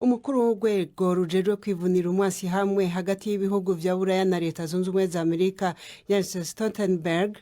umukuru w'urwego rujejwe kwivunira umwasi hamwe hagati y'ibihugu vya Buraya na Leta Zunze Ubumwe za Amerika Jens Stoltenberg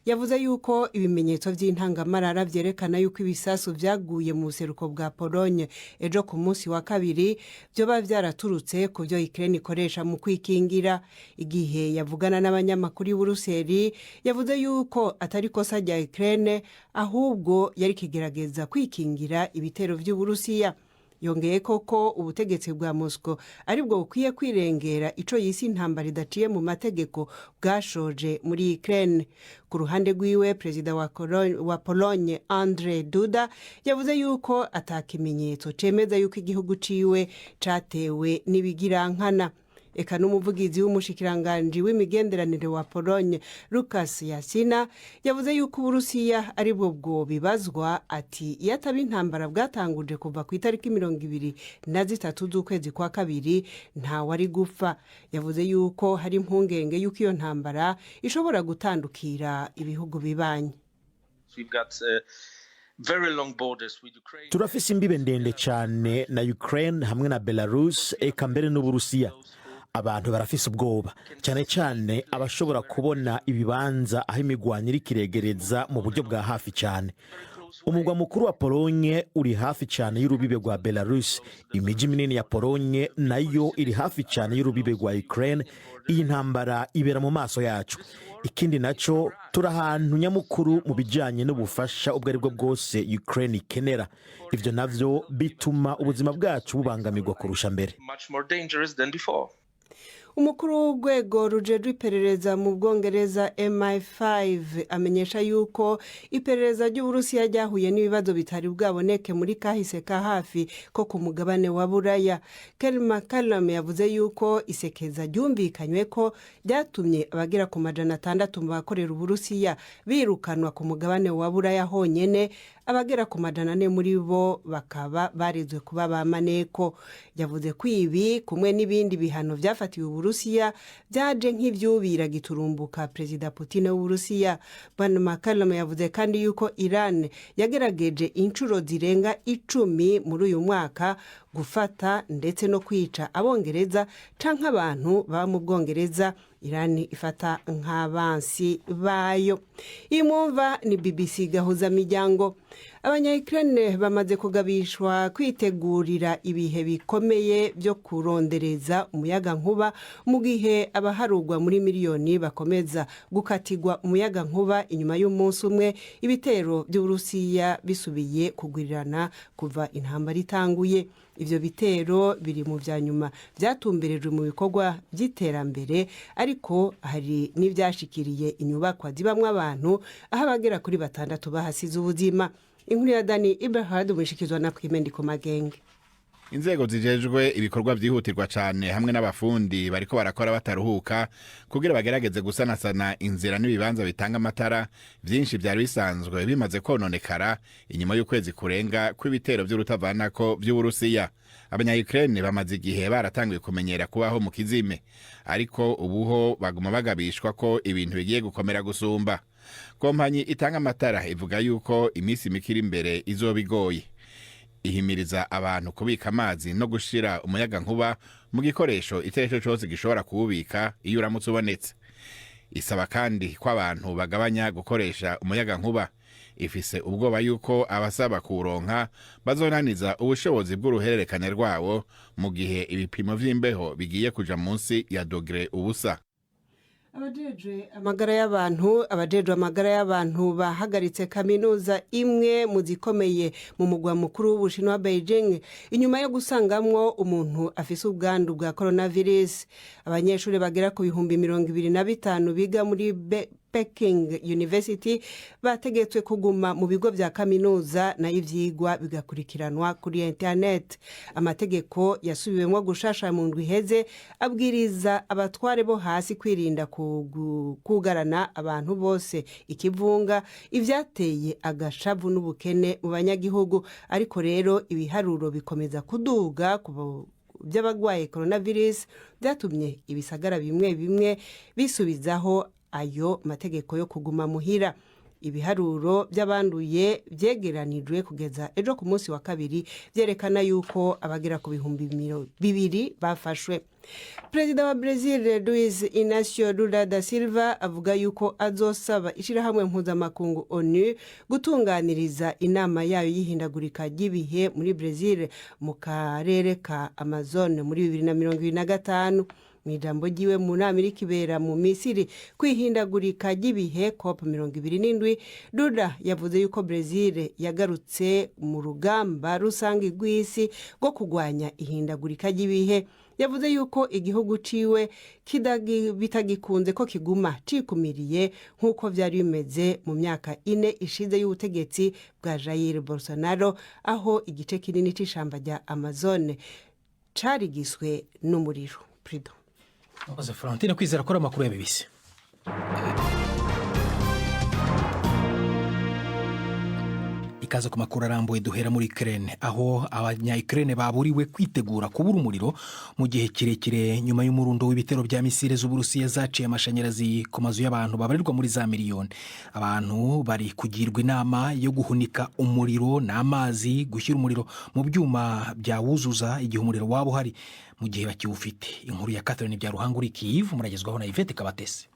yavuze yuko ibimenyetso vy'intangamarara vyerekana yuko ibisasu vyaguye mu buseruko bwa Pologne ejo ku munsi wa kabiri vyoba vyaraturutse ku vyo Ukraine ikoresha mu kwikingira. Igihe yavugana n'abanyamakuru y'Uburuseli yavuze yuko atari kosa rya Ukraine ahubwo yari kigerageza kwikingira ibitero vy'Uburusiya. Yongeye koko ubutegetsi bwa Moscow aribwo bukwiye kwirengera ico yisi intambara idaciye mu mategeko bwashoje muri Ukraine. Ku ruhande rwiwe perezida wa Pologne Andrzej Duda yavuze yuko atakimenyetso cemeza yuko igihugu ciwe catewe n'ibigirankana. Eka n'umuvugizi w'umushikiranganji w'imigenderanire wa Pologne Lukas Yasina yavuze yuko Uburusiya ari bwo bibazwa ati yataba intambara bwatanguje kuva ku itariki 23 z'ukwezi kwa kabiri nta wari gupfa. Yavuze yuko hari impungenge yuko iyo ntambara ishobora gutandukira ibihugu bibanye. Turafise imbibe ndende cyane na Ukraine hamwe na Belarus eka mbere n'Uburusiya. Abantu barafise ubwoba cyane cyane abashobora kubona ibibanza aho imigwanyo iri kiregereza mu buryo bwa hafi cyane. Umugwa mukuru wa Pologne uri hafi cyane y'urubibe rwa Belarus. Imiji minini ya Pologne nayo iri hafi cyane y'urubibe rwa Ukraine. Iyi ntambara ibera mu maso yacu. Ikindi naco turahantu nyamukuru mu bijanye n'ubufasha ubwo ari bwo bwose Ukraine ikenera. Ivyo navyo bituma ubuzima bwacu bubangamirwa kurusha mbere. Umukuru w'urwego rujejwe iperereza mu Bwongereza MI5 amenyesha yuko iperereza ry'Uburusiya ryahuye n'ibibazo bitari bwaboneke muri kahise ka hafi ko ku mugabane wa Buraya. Kelma Kalam yavuze yuko isekeza ryumvikanywe ko ryatumye abagera ku 600 mu bakorera Uburusiya birukanwa ku mugabane wa Buraya honyene, abagera ku 400 muri bo bakaba barizwe kuba ba maneko. Yavuze ko ibi kumwe n'ibindi bihano vyafatiwe Uburusiya byaje nk'ivyubira giturumbuka Perezida Putin w'Uburusiya. Bwana Makalam yavuze kandi yuko Iran yagerageje incuro zirenga 10 muri uyu mwaka gufata ndetse no kwica abongereza canke abantu baba mu Bwongereza Iran ifata nk'abansi bayo. Imumva ni BBC gahuza miryango. Abanya-Ukraine bamaze kugabishwa kwitegurira ibihe bikomeye byo kurondereza umuyaga nkuba mu gihe abaharugwa muri miliyoni bakomeza gukatigwa umuyaga nkuba inyuma y'umunsi umwe ibitero by'Uburusiya bisubiye kugwirirana kuva intambara itanguye. Ivyo bitero biri mu vya nyuma vyatumberejwe mu bikorwa by'iterambere, ariko hari n'ivyashikiriye inyubakwa zibamwe abantu aho abagera kuri 6 bahasize ubuzima. Inkuru ya Dani Iberhard umishikizwa na Kwimendi ku magenge. Inzego zijejwe ibikorwa vyihutirwa cyane hamwe n'abafundi bariko barakora bataruhuka kugira bagerageze gusanasana inzira n'ibibanza bitanga amatara vyinshi byari bisanzwe bimaze kononekara inyuma y'ukwezi kurenga kw'ibitero vy'urutavanako vy'Uburusiya. Abanya-Ukraine bamaze igihe baratangiye kumenyera kubaho mu kizime, ariko ubuho baguma bagabishwa ko ibintu bigiye gukomera gusumba. Kompanyi itanga amatara ivuga yuko imisi mikiri imbere izobigoye. Ihimiriza abantu kubika amazi no gushira umuyaga nkuba mu gikoresho iteresho cyose gishobora kuwubika iyo uramutse ubonetse. Isaba kandi ko abantu bagabanya gukoresha umuyaga nkuba. Ifise ubwoba yuko abasaba kuronka bazonaniza ubushobozi bw'uruhererekane rwawo mu gihe ibipimo vy'imbeho bigiye kuja munsi ya dogere ubusa. Abajejwe amagara y'abantu bahagaritse kaminuza imwe mu zikomeye mu mugwa mukuru w'Ubushinwa wa Beijing inyuma yo gusangamwo umuntu afise ubwandu bwa coronavirus. Abanyeshuri bagera ku 25,000 biga muri Peking University bategetswe kuguma mu bigo vya kaminuza na ivyigwa bigakurikiranwa kuri internet. Amategeko yasubiwemwo gushasha mu ndwi iheze abwiriza abatware bo hasi kwirinda kugarana abantu bose ikivunga, ivyateye agashavu n'ubukene mu banyagihugu. Ariko rero ibiharuro bikomeza kuduga by'abagwaye coronavirus byatumye ibisagara bimwe bisubizaho ayo mategeko yo kuguma muhira. ibiharuro by'abanduye byegeranijwe kugeza ejo ku munsi wa kabiri byerekana yuko abagera ku bihumbi 200 bafashwe. Perezida wa Brazil Luiz Inácio Lula da Silva avuga yuko azosaba ishirahamwe mpuzamakungu ONU gutunganiriza inama yayo y'ihindagurika ry'ibihe muri Brazil mu karere ka Amazon muri 2025. Mw'ijambo ryiwe mu nama iri kibera mu Misiri kwihindagurika ry'ibihe COP27, Lula yavuze yuko Brazil yagarutse mu rugamba rusange rw'isi rwo kurwanya ihindagurika ry'ibihe. Yavuze yuko igihugu ciwe bitagikunze ko kiguma cikumiriye nk'uko vyari bimeze mu myaka 4 ishize y'ubutegetsi bwa Jair Bolsonaro, aho igice kinini c'ishamba rya Amazon carigiswe n'umuriro. Prido Oze Florentine kwizera ko amakuru ya BBC. Ikaze ku makuru arambuye duhera muri Ukraine, aho abanya-Ukraine baburiwe kwitegura kubura umuriro mu gihe kirekire nyuma y'umurundo w'ibitero bya misile z'Uburusiya zaciye amashanyarazi ku mazu y'abantu babarirwa muri za miliyoni. Abantu bari kugirwa inama yo guhunika umuriro n'amazi, gushyira umuriro mu byuma byawuzuza igihe umuriro waba uhari mu gihe bakiwufite. Inkuru ya Catherine bya Ruhanguri Kyiv muragezwaho na Yvette Kabatesi.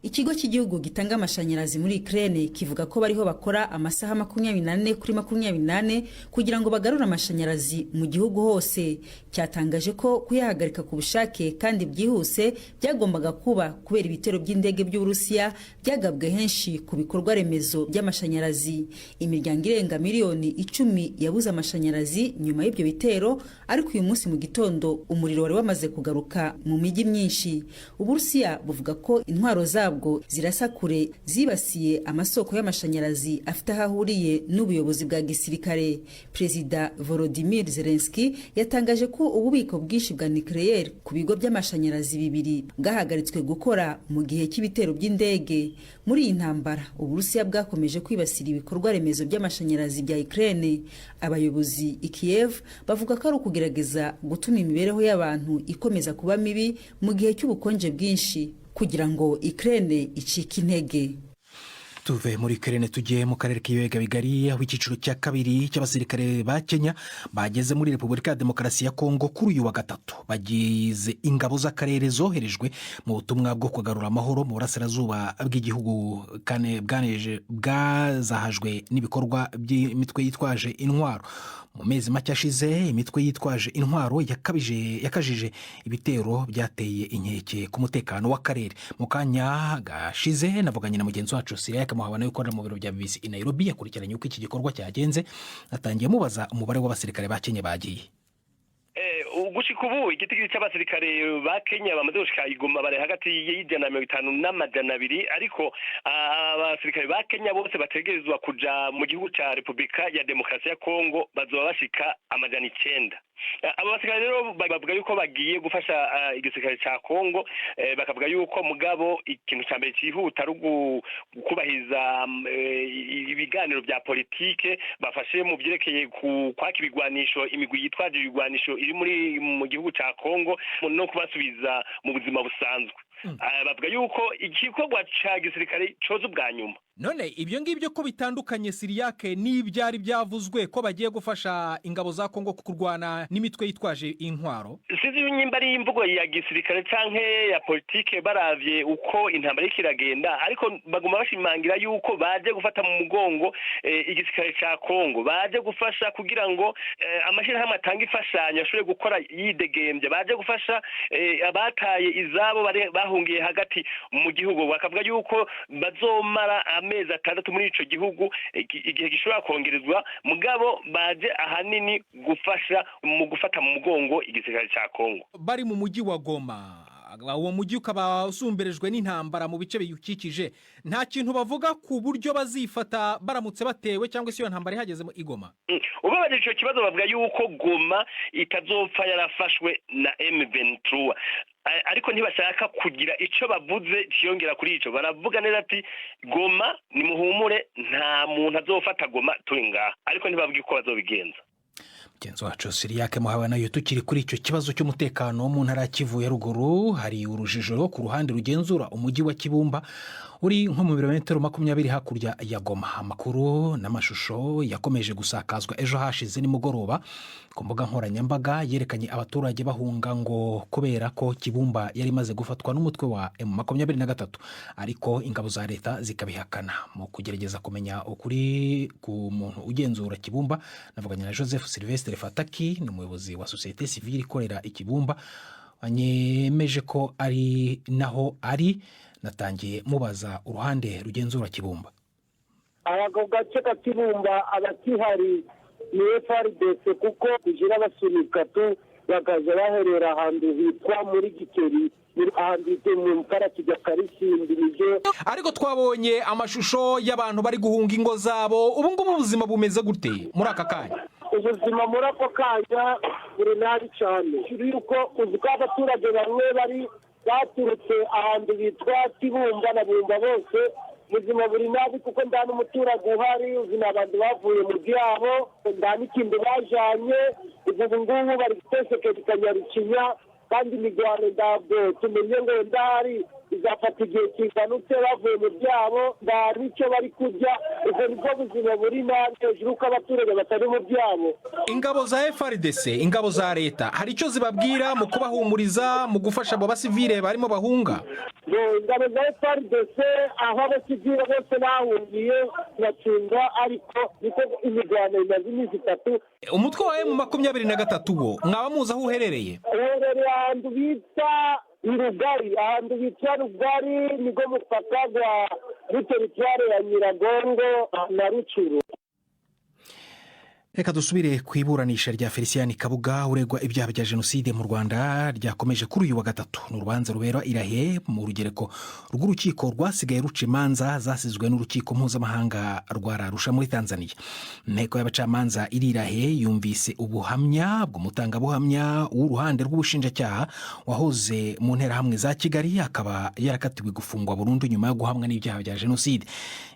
Ikigo cy'igihugu gitanga amashanyarazi muri Ukraine kivuga ko bariho bakora amasaha 24 kuri 24 kugira ngo bagarure amashanyarazi mu gihugu hose. Cyatangaje ko kuyahagarika ku bushake kandi byihuse byagombaga kuba kubera ibitero by'indege by'Uburusiya byagabwe henshi ku bikorwa remezo by'amashanyarazi. Imiryango irenga miliyoni 10 yabuze amashanyarazi nyuma y'ibyo bitero, ariko uyu munsi mu gitondo umuriro wari wamaze kugaruka mu mijyi myinshi. Uburusiya buvuga ko intwaro zabwo zirasa kure zibasiye amasoko y'amashanyarazi afite ahahuriye n'ubuyobozi bwa gisirikare. Perezida Volodymyr Zelensky yatangaje ko ububiko bwinshi bwa nucleaire ku bigo by'amashanyarazi bibiri bwahagaritswe gukora mu gihe cy'ibitero by'indege. Muri iyi ntambara Uburusiya bwakomeje kwibasira ibikorwa remezo by'amashanyarazi bya Ukraine. Abayobozi i Kiev bavuga ko ari ukugerageza gutuma imibereho y'abantu ikomeza kuba mibi mu gihe cy'ubukonje bwinshi kugira ngo Ukraine icike intege. Tuve muri Ukraine tugiye mu karere k'ibiyaga bigari, aho icyiciro cya kabiri cy'abasirikare ba Kenya bageze muri Repubulika ya Demokarasi ya Kongo kuri uyu wa gatatu. Bagize ingabo z'akarere zoherejwe mu butumwa bwo kugarura amahoro mu burasirazuba bw'igihugu bwazahajwe n'ibikorwa by'imitwe yitwaje intwaro. Mu mezi make ashize imitwe yitwaje intwaro yakajije ibitero byateye inkeke ku mutekano w'akarere. Mu kanya gashize navuganye na mugenzi wacu Siriya Kamuhabana ukorera mu biro bya BBC i Nairobi, yakurikiranye uko iki gikorwa cyagenze. Atangiye mubaza umubare w'abasirikare ba Kenya bagiye. Gushika ubu igitigiri cy'abasirikare ba Kenya bamaze gushika Igoma bari hagati y'150 n'amajana 200, ariko abasirikare ba Kenya bose bategerezwa kuja mu gihugu cya Repubulika ya Demokarasi ya Kongo bazoba bashika amajana 9. Abo basirikare rero bavuga yuko bagiye gufasha igisirikare cya Kongo, bakavuga yuko mugabo ikintu cya mbere cyihuta ari kubahiriza ibiganiro bya politike, bafashe mu byerekeye kwaka ibigwanisho imigwi yitwaje ibigwanisho iri mu gihugu cya Kongo no kubasubiza mu buzima busanzwe. Bavuga yuko igikorwa cya gisirikare coza ubwa nyuma. None ibyo ngibyo ko bitandukanye Siriyake n'ibyari byavuzwe ko bagiye gufasha ingabo za Kongo kurwana n'imitwe yitwaje intwaro? Sizi nyimba ari imvugo ya gisirikare canke ya politike baravye uko intambara ikiragenda, ariko baguma bashimangira yuko baje gufata mu mugongo igisirikare ca Kongo, baje gufasha kugira ngo amashirahamwe atanga ifashanyo ashobore gukora yidegembye, baje gufasha abataye izabo bahungiye hagati mu gihugu. Bakavuga yuko bazomara amezi 6 muri ico gihugu igihe gishobora kongerezwa, mugabo baje ahanini gufasha mu gufata mu mugongo igisirikare cya Kongo. Bari mu mujyi wa Goma, uwo mujyi ukaba usumberejwe n'intambara mu bice biyukikije. Nta kintu bavuga ku buryo bazifata baramutse batewe cyangwa se iyo ntambara ihageze mu Igoma? Ubabaje ico kibazo bavuga yuko Goma itazopfa yarafashwe na M23, ariko ntibashaka kugira ico bavuze cyongera kuri ico. Baravuga neza ati Goma ni muhumure, nta muntu azofata Goma turi ngaha, ariko ntibavuga uko bazobigenza. Mugenzi wacu Siriya Kamuhabana yo tukiri kuri icyo kibazo cy'umutekano mu ntara ya Kivu ya ruguru, hari urujijo ku ruhande rugenzura umujyi wa Kibumba uri nko mu birometero 20 hakurya ya Goma. Amakuru n'amashusho yakomeje gusakazwa ejo hashize nimugoroba ku mbuga nkoranyambaga yerekanye abaturage bahunga ngo kubera ko Kibumba yari maze gufatwa n'umutwe wa M23, ariko ingabo za leta zikabihakana. Mu kugerageza kumenya ukuri ku muntu ugenzura Kibumba, navuganye na Joseph Sylvestre Fataki, ni umuyobozi wa societe civile ikorera Ikibumba, anyemeje ko ari naho ari. Natangiye mubaza uruhande rugenzura Kibumba. Ako gace ka Kibumba abakihari ni Fardc kuko kugira basunika tu bakaza baherera ahantu hitwa muri Gikeri, ahantu mu Mukara kijya Karisindi nije. Ariko twabonye amashusho y'abantu bari guhunga ingo zabo. Ubu ngubu ubuzima bumeze gute muri aka kanya? Ubuzima muri ako kanya buri nabi cyane, yuko uzuka abaturage bamwe bari baturutse ahantu bitwa Kibumba na Bumba bose. Ubuzima buri nabi kuko nda n'umuturage uhari, uzina abantu bavuye mu byabo, nda n'ikindi bajanye. Ubu ngubu bari gutesekeza Kanyarukinya, kandi imigwano ndabwo tumenye ngo ndahari izafata igihe kiganutse bavuye mu byabo, nda n'icyo bari kurya. Ubwo nibwo buzima buri nabi hejuru ko abaturage batari mu byabo. Ingabo za Fardc, ingabo za leta, hari icyo zibabwira mu kubahumuriza, mu gufasha abo basivile barimo bahunga? Ingabo za Fardc aho abasivile bose bahungiye bacunga, ariko niko imigwano imaze iminsi 3. Umutwe wa M23 wo mwaba muzi aho uherereye? Uherereye ahantu bita Rugari, ahantu bita Rugari nigo mupaka gwa teritware ya Nyiragongo na Rucuru. Reka dusubire ku iburanisha rya Felicien Kabuga uregwa ibyaha bya jenoside mu Rwanda ryakomeje kuri uyu wa gatatu. N'urubanza rubera Irahe mu rugereko rw'urukiko rwasigaye ruca imanza zasizwe n'urukiko mpuzamahanga rwa Arusha muri Tanzania. Inteko y'abacamanza iri Irahe yumvise ubuhamya bw'umutangabuhamya w'uruhande rw'ubushinjacyaha wahoze mu nterahamwe za Kigali, akaba yarakatiwe gufungwa burundu nyuma yo guhamwa n'ibyaha bya jenoside.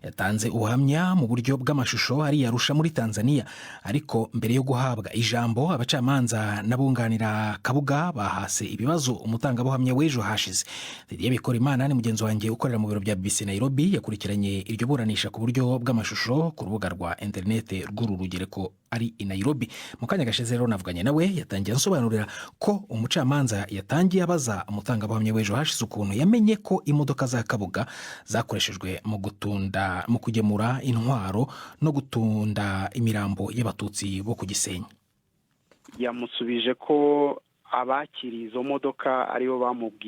Yatanze ubuhamya mu buryo bw'amashusho ari Arusha muri Tanzania. Ariko mbere yo guhabwa ijambo, abacamanza n'abunganira Kabuga bahase ibibazo umutangabuhamya w'ejo hashize. Didier Bikorimana ni mugenzi wanjye ukorera mu biro bya BBC Nairobi, yakurikiranye iryo buranisha ku buryo bw'amashusho ku rubuga rwa interinete rw'uru rugereko ari i Nairobi. Mu kanya gashize rero navuganye nawe, yatangiye ansobanurira ko umucamanza yatangiye abaza umutangabuhamya w'ejo hashize ukuntu yamenye ko imodoka za Kabuga zakoreshejwe mu kugemura intwaro no gutunda imirambo y'abatutsi bo ku Gisenyi. Yamusubije ko abakiriye izo modoka aribo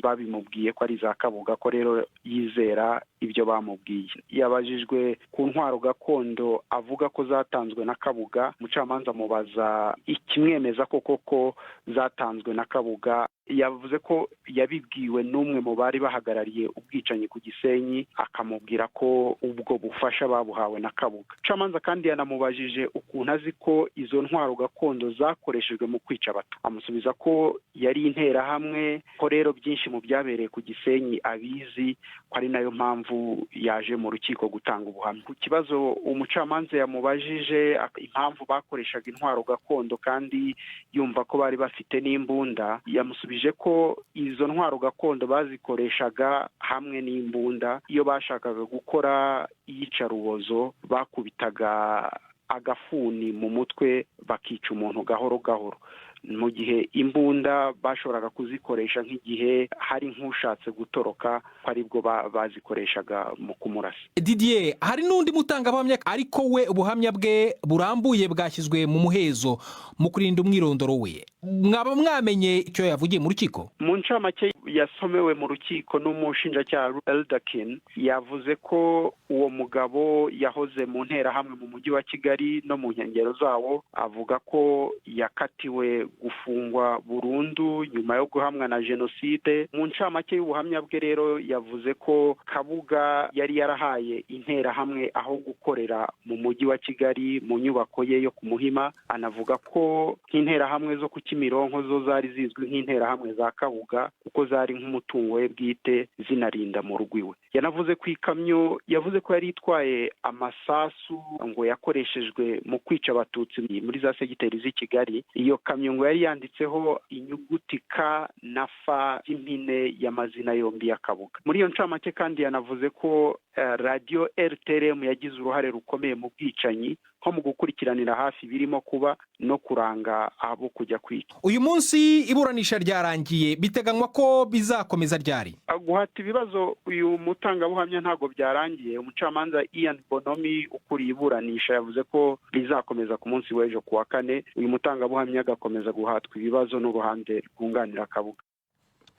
babimubwiye ko ari za Kabuga, ko rero yizera ibyo bamubwiye. Yabajijwe ku ntwaro gakondo avuga ko zatanzwe na Kabuga, umucamanza amubaza ikimwemeza koko zatanzwe na Kabuga. Yavuze ko yabibwiwe n'umwe mu bari bahagarariye ubwicanyi ku Gisenyi, akamubwira ko ubwo bufasha babuhawe na Kabuga. Umucamanza kandi yanamubajije ukuntu azi ko izo ntwaro gakondo zakoreshejwe mu kwica abato. Amusubiza ko yari interahamwe, ko rero byinshi mu byabereye ku Gisenyi abizi, ko ari nayo mpamvu yaje mu rukiko gutanga ubuhamya. Ku kibazo umucamanza yamubajije impamvu bakoreshaga intwaro gakondo kandi yumva ko bari bafite n'imbunda, yamusubije ko izo ntwaro gakondo bazikoreshaga hamwe n'imbunda. Iyo bashakaga gukora iyicarubozo bakubitaga agafuni mu mutwe bakica umuntu gahoro gahoro, mu gihe imbunda bashoboraga kuzikoresha nk'igihe hari nk'ushatse gutoroka, ko aribwo bazikoreshaga mu kumurasa. Didier, hari n'undi mutangabuhamya ariko we ubuhamya bwe burambuye bwashyizwe mu muhezo mu kurinda umwirondoro we. Mwaba mwamenye icyo yavugiye mu rukiko? Mu ncamake yasomewe mu rukiko n'umushinjacyaha Eldakin, yavuze ko uwo mugabo yahoze mu nterahamwe mu mujyi wa Kigali no mu nkengero zawo. Avuga ko yakatiwe gufungwa burundu nyuma yo guhamwa na jenoside. Mu ncamake y'ubuhamya bwe rero yavuze ko Kabuga yari yarahaye interahamwe aho gukorera mu mujyi wa Kigali mu nyubako ye yo ku Muhima. Anavuga ko nk'interahamwe zo ku Kimironko zo zari zizwi nk'interahamwe za Kabuga kuko zari nk'umutungo we bwite zinarinda mu rugo iwe. Yanavuze ko ikamyo yavuze ko yari itwaye amasasu ngo yakoreshejwe mu kwica abatutsi muri za segiteri z'i Kigali. Iyo kamyo ngo ngo yari yanditseho inyuguti K na F y'impine y'amazina yombi ya Kabuga. Muri iyo ncamake kandi yanavuze ko radio RTRM yagize uruhare rukomeye mu bwicanyi nko mu gukurikiranira hafi birimo kuba no kuranga abo kujya kwica. Uyu munsi iburanisha ryarangiye, biteganywa ko bizakomeza ryari? Guhata ibibazo uyu mutangabuhamya ntago byarangiye. Umucamanza Ian Bonomi ukuriye iburanisha yavuze ko bizakomeza ku munsi w'ejo kuwa kane. Uyu mutangabuhamya agakomeza guhatwa ibibazo n'uruhande rwunganira Kabuga.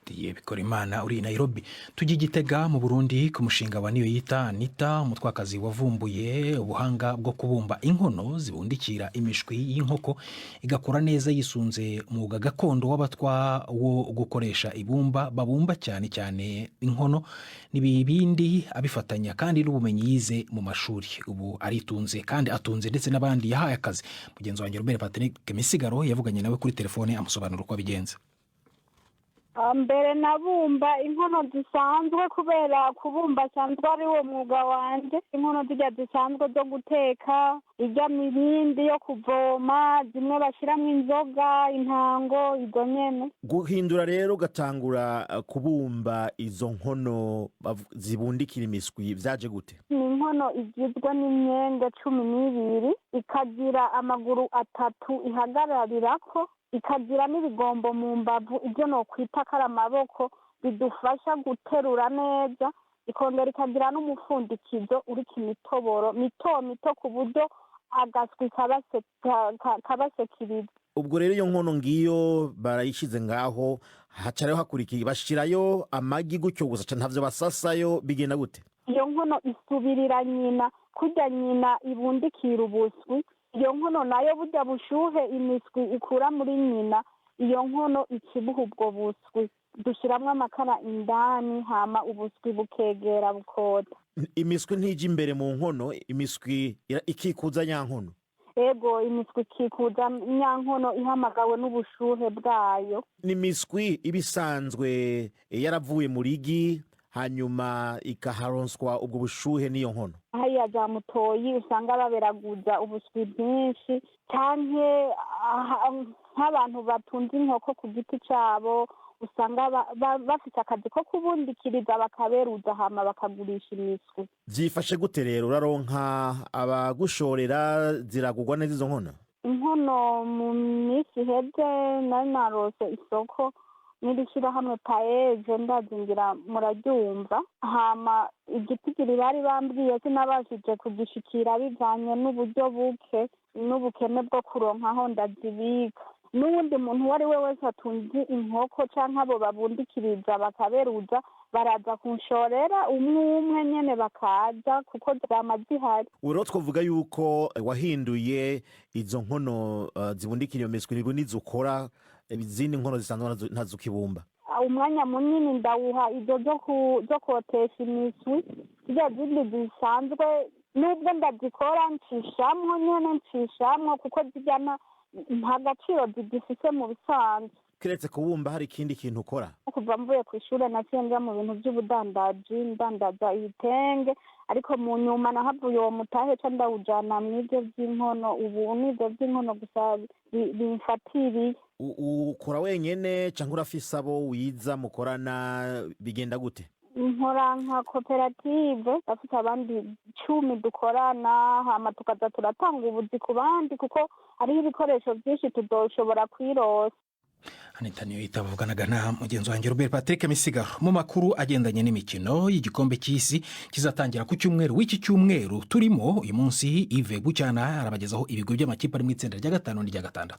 Bikora Imana uri Nairobi. Tujye Gitega mu Burundi ku mushinga wa niyo yita Anita, umutwakazi wavumbuye ubuhanga bwo kubumba inkono zibundikira imishwi y'inkoko igakora neza yisunze umwuga gakondo w'abatwa wo gukoresha ibumba, babumba cyane cyane inkono n'ibibindi abifatanya kandi n'ubumenyi yize mu mashuri. Ubu aritunze kandi atunze ndetse n'abandi yahaye akazi. Mugenzi wanjye Robert Patrick Misigaro yavuganye nawe kuri telefone amusobanura uko abigenza. Mbere nabumba inkono zisanzwe kubera kubumba sanzwe ari wo mwuga wanje. Inkono zijya zisanzwe zo guteka, ijya mirindi yo kuvoma, zimwe bashiramwe inzoga, intango, izo nyene. Guhindura rero gatangura kubumba izo nkono zibundikira imiswi vyaje gute? Ni inkono igizwe n'imyenge 12 ikagira amaguru 3 ihagararirako, ikagira n'ibigombo mu mbavu ibyo no kwita karamaboko bidufasha guterura neza, ikongera ikagira n'umufundikizo uri kimitoboro mito ku buryo agaswi kabasekiriza. Ubwo rero iyo nkono ngiyo barayishize ngaho, hacarayo hakurikiye bashirayo amagi gutyo gusa ntavyo basasayo, bigenda gute? Iyo nkono isubirira nyina kurya nyina ibundikira ubuswi. Iyo nkono nayo burya bushuhe imiswi ikura muri nyina, iyo nkono ikibuha ubwo buswi. Dushiramwe amakara indani hama ubuswi bukegera bukota. Imiswi ntije imbere mu nkono, imiswi ikikuza nyankono. Ego, imiswi ikikuza nyankono ihamagawe n'ubushuhe bwayo. N'imiswi ibisanzwe yaravuye mu rigi hanyuma ikaharonswa ubwo bushuhe n'iyo nkono. Haya za mutoyi usanga baberaguza ubuswi bwinshi, canke nk'abantu batunze inkoko ku giti cabo usanga bafite akazi ko kubundikiriza bakaberuza hama bakagurisha imiswi. Zifashe gute rero? Uraronka abagushorera, ziragurwa neza izo nkono? Inkono mu minsi iheze nari narose isoko nirishira hamwe paeje ndazingira muraryumva, hama igitigiri bari bambwiye sinabashije kugishikira bivanye n'uburyo buke n'ubukene bwo kuronka aho ndazibika. N'uwundi muntu wari we wese atunze inkoko canke abo babundikiriza bakaberuza baraza kunshorera umwe nyene bakaza kuko zama zihari. Uro twovuga yuko wahinduye izo nkono zibundikira iyo miswi nizo ukora, izindi nkono zisanzwe ntazukibumba. Umwanya munini ndawuha izo zo kotesha imiswi, ziriya zindi zisanzwe nubwo ndazikora ncishamwo kuko zijyana nta gaciro zigifise mu bisanzwe. Kiretse kubumba hari ikindi kintu ukora? Kuva mvuye ku ishuri naciye nja mu bintu by'ubudandaji, ndandaza ibitenge, ariko mu nyuma nahavuye uwo mutahe ca ndawujana mw'ivyo vy'inkono. Ubu n'ivyo vy'inkono gusa bimfatiriye. Ukora wenyene canke urafise abo wiza mukorana, bigenda gute? Nkora nka koperative, bafite abandi 10 dukorana, hama tukaza turatanga ubuzi ku bandi kuko hariho ibikoresho byinshi tudoshobora kwirosa. Anita niyo itavuganaga na mugenzi wanjye Robert Patrick Misigaro mu makuru agendanye n'imikino y'igikombe cy'isi kizatangira ku cyumweru w'iki cyumweru turimo. Uyu munsi Yves Bucyana arabagezaho ibigo by'amakipe ari mu itsinda rya 5 n'irya 6.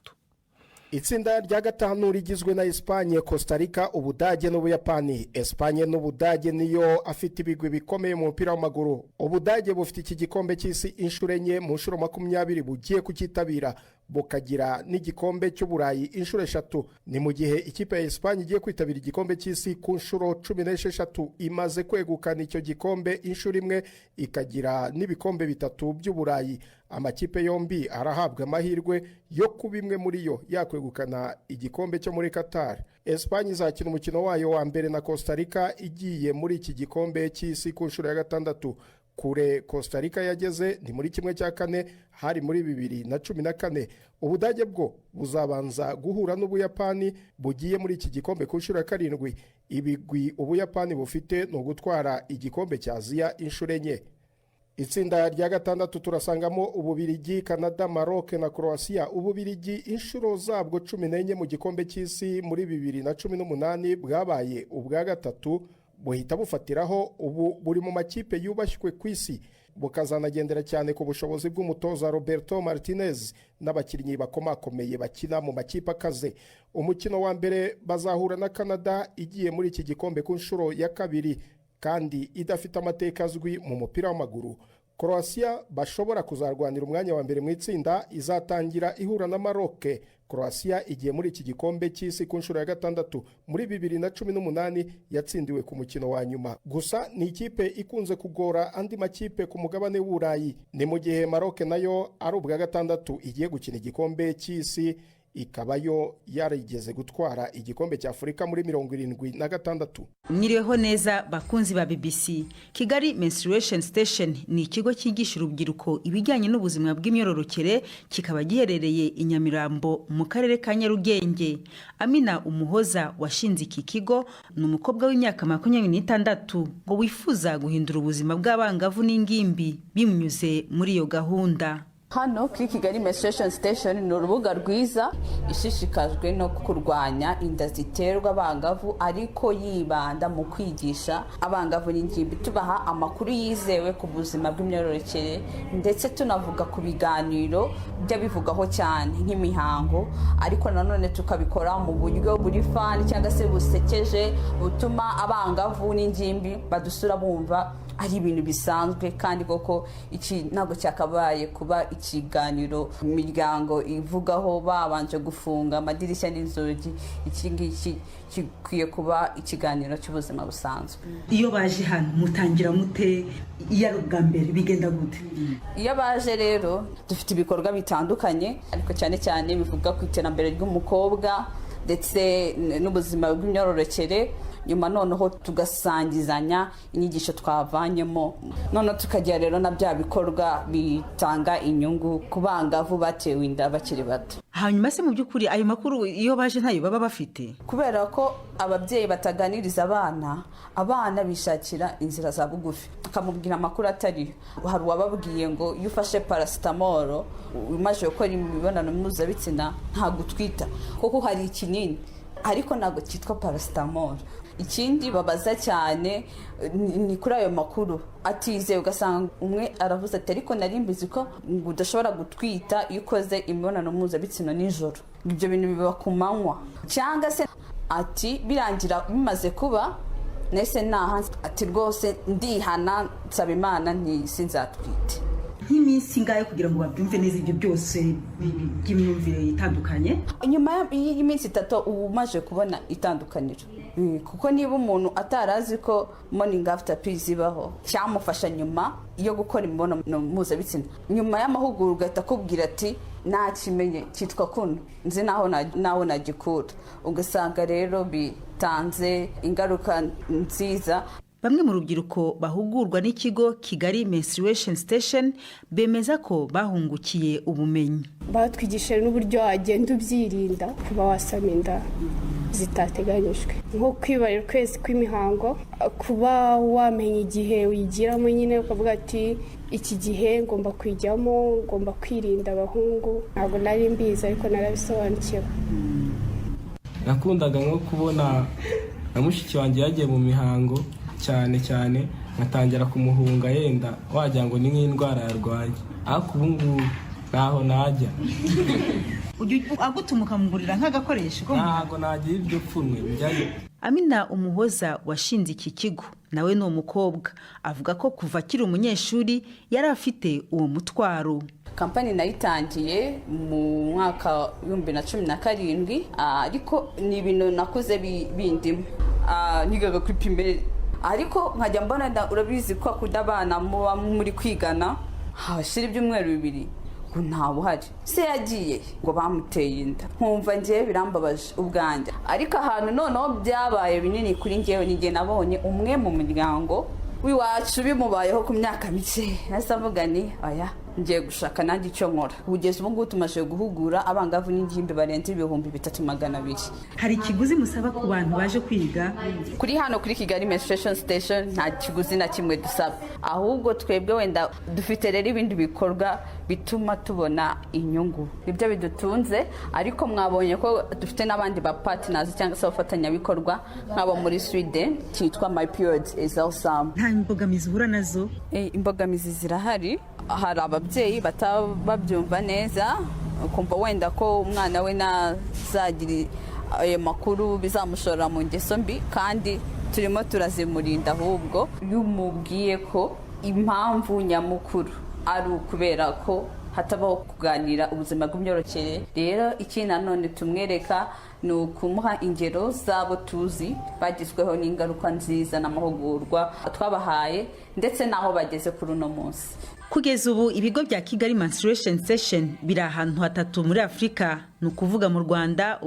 Itsinda rya 5 rigizwe na Espagne, Costa Rica, Ubudage n'Ubuyapani. Espagne n'Ubudage niyo afite ibigwi bikomeye mu mupira w'amaguru. Ubudage bufite iki gikombe cy'isi inshuro enye mu nshuro 20 bugiye kukitabira, bukagira n'igikombe cy'Uburayi inshuro 3. Ni mu gihe ikipe ya Espagne igiye kwitabira igikombe cy'isi ku nshuro 16 imaze kwegukana icyo gikombe inshuro imwe, ikagira n'ibikombe 3 by'Uburayi. Amakipe yombi arahabwa amahirwe yo kuba imwe muri yo yakwegukana igikombe cyo muri Qatar. Espagne izakina umukino wayo wa mbere na Costa Rica igiye muri iki gikombe cy'isi ku nshuro ya 6. kure Costa Rica yageze ni muri 1/4 hari muri 2014. Ubudage bwo buzabanza guhura n'Ubuyapani bugiye muri iki gikombe ku nshuro ya 7. Ibigwi Ubuyapani bufite no gutwara igikombe cya Aziya inshuro enye. Itsinda rya 6 turasangamo Ububiligi, Canada, Maroc na Croatia. Ububiligi inshuro zabwo 14 mu gikombe cy'isi muri 2018 bwabaye ubwa 3, buhita bufatiraho ubu buri mu makipe yubashywe ku isi, bukazanagendera cyane ku bushobozi bw'umutoza Roberto Martinez n'abakinnyi bakomakomeye bakina mu makipe akaze. Umukino wa mbere bazahura na Canada igiye muri iki gikombe ku nshuro ya 2 kandi idafite amateka azwi mu mupira w'amaguru. Croatia bashobora kuzarwanira umwanya wa mbere mu itsinda izatangira ihura na Maroc. Croatia igiye muri iki gikombe cy'isi ku nshuro ya 6 muri 2018 yatsindiwe ku mukino wa nyuma. Gusa ni ikipe ikunze kugora andi makipe ku mugabane w'Uburayi. Ni mu gihe Maroc nayo ari ubwa 6 igiye gukina igikombe cy'isi, ikabayo yarigeze gutwara igikombe cya Afurika muri 76. Mwiriweho neza bakunzi ba BBC. Kigali Menstruation Station ni ikigo cyigisha urubyiruko ibijyanye n'ubuzima bw'imyororokere, kikaba giherereye i Nyamirambo mu karere ka Nyarugenge. Amina Umuhoza washinze iki kigo ni umukobwa w'imyaka 26 ngo wifuza guhindura ubuzima bw'abangavu n'ingimbi bimunyuze muri iyo gahunda. Hano kuri Kigali Menstruation Station ni urubuga rwiza ishishikajwe no kurwanya inda ziterwa abangavu, ariko yibanda mu kwigisha abangavu n'ingimbi, tubaha amakuru yizewe ku buzima bw'imyororokere, ndetse tunavuga ku biganiro by'abivugaho cyane nk'imihango, ariko nanone tukabikora mu buryo buri fun cyangwa se busekeje, butuma abangavu n'ingimbi badusura bumva ari ibintu bisanzwe, kandi koko iki ntabwo cyakabaye kuba ikiganiro mu miryango ivugaho babanje gufunga amadirishya n'inzugi. Iki ngiki kikwiye kuba ikiganiro cy'ubuzima busanzwe. Iyo baje hano mutangira mute? Iyo bwa mbere bigenda gute? Iyo baje rero dufite ibikorwa bitandukanye, ariko cyane cyane bivuga ku iterambere ry'umukobwa ndetse n'ubuzima bw'imyororokere. Nyuma noneho tugasangizanya inyigisho twavanyemo, noneho tukagira rero na bya bikorwa bitanga inyungu ku bangavu batewe inda bakiri bato. Hanyuma se mu by'ukuri ayo makuru iyo baje ntayo baba bafite? Kubera ko ababyeyi bataganiriza abana bishakira inzira za bugufi, akamubwira amakuru atari. Hari uwababwiye ngo iyo ufashe paracetamol umaze gukora imibonano mpuzabitsina ntabwo utwita, kuko hari ikinini ariko ntabwo cyitwa paracetamol. Ikindi babaza cyane ni kuri ayo makuru atize, ugasanga umwe aravuze ati ariko nari mbizi ko udashobora gutwita iyo ukoze imibonano mpuzabitsina nijoro, ibyo bintu biba ku manywa. Cyangwa se ati birangira bimaze kuba nese naha, ati rwose ndihana nsaba Imana sinzatwite. Nk'iminsi ngayo kugira ngo babyumve neza ibyo byose by'imyumvire itandukanye? Nyuma y'iminsi 3 ubu umaze kubona itandukaniro, kuko niba umuntu atarazi ko morning after pill zibaho, cyamufasha nyuma yo gukora imibonano mpuzabitsina, nyuma y'amahugurwa ugahita akubwira ati nakimenye cyitwa kuno, nzi naho nagikura. Ugasanga rero bitanze ingaruka nziza. Bamwe mu rubyiruko bahugurwa n'ikigo Kigali Menstruation Station bemeza ko bahungukiye ubumenyi. Batwigishije n'uburyo agenda ubyirinda kuba wasama inda zitateganyijwe, nko kwibarira ukwezi kw'imihango, kuba wamenya igihe uyigiramo, nyine ukavuga ati iki gihe ngomba kwijyamo, ngomba kwirinda abahungu. Ntabwo nari mbizi ariko narabisobanukiwe. Nakundaga nko kubona na mushiki wanjye yagiye mu mihango cyane nkatangira kumuhunga, yenda wagira ngo ni nk'indwara yarwaye, ariko ubu ngubu ntaho najya. Agutuma ukamugurira nk'agakoresho? Ntabwo nagira ibyo pfunwe bijyayo. Amina Umuhoza washinze iki kigo nawe ni umukobwa, avuga ko kuva akiri umunyeshuri yari afite uwo mutwaro. Kampani nayitangiye mu mwaka wa 2017, ariko ni ibintu nakuze bindimo. Nigaga kuri primaire, ariko nkajya mbona urabizi ko akunda abana muba muri kwigana, hashira ibyumweru 2 ngo ntawe uhari, se yagiye ngo bamuteye inda. Nkumva ngiye birambabaje ubwanjye, ariko ahantu noneho byabaye binini kuri ngewe, nige nabonye umwe mu muryango w'iwacu bimubayeho ku myaka mike nahise avuga ni oya ngiye gushaka nanjye icyo nkora. Kugeza ubu ngubu tumaze guhugura abangavu n'ingimbi barenze 3200. Hari ikiguzi musaba ku bantu baje kwiga? Kuri hano kuri Kigali Menstruation Station nta kiguzi na kimwe dusaba, ahubwo twebwe wenda dufite rero ibindi bikorwa bituma tubona inyungu, ibyo bidutunze. Ariko mwabonye ko dufite n'abandi ba partners cyangwa se abafatanyabikorwa nk'abo muri Sweden cyitwa My Period is Awesome. Nta imbogamizi uhura nazo? Imbogamizi zirahari. Hari ababyeyi babyumva neza, ukumva wenda ko umwana we nazagira ayo makuru bizamushora mu ngeso mbi, kandi turimo turazimurinda. Ahubwo iyo umubwiye ko impamvu nyamukuru ari ukubera ko hatabaho kuganira ubuzima bw'imyororokere, rero iki nanone tumwereka ni ukumuha ingero z'abo tuzi bagizweho n'ingaruka nziza n'amahugurwa twabahaye ndetse n'aho bageze kuri uno munsi. Kugeza ubu ibigo bya Kigali Menstruation Station biri ahantu hatatu muri Afurika, ni ukuvuga mu Rwanda,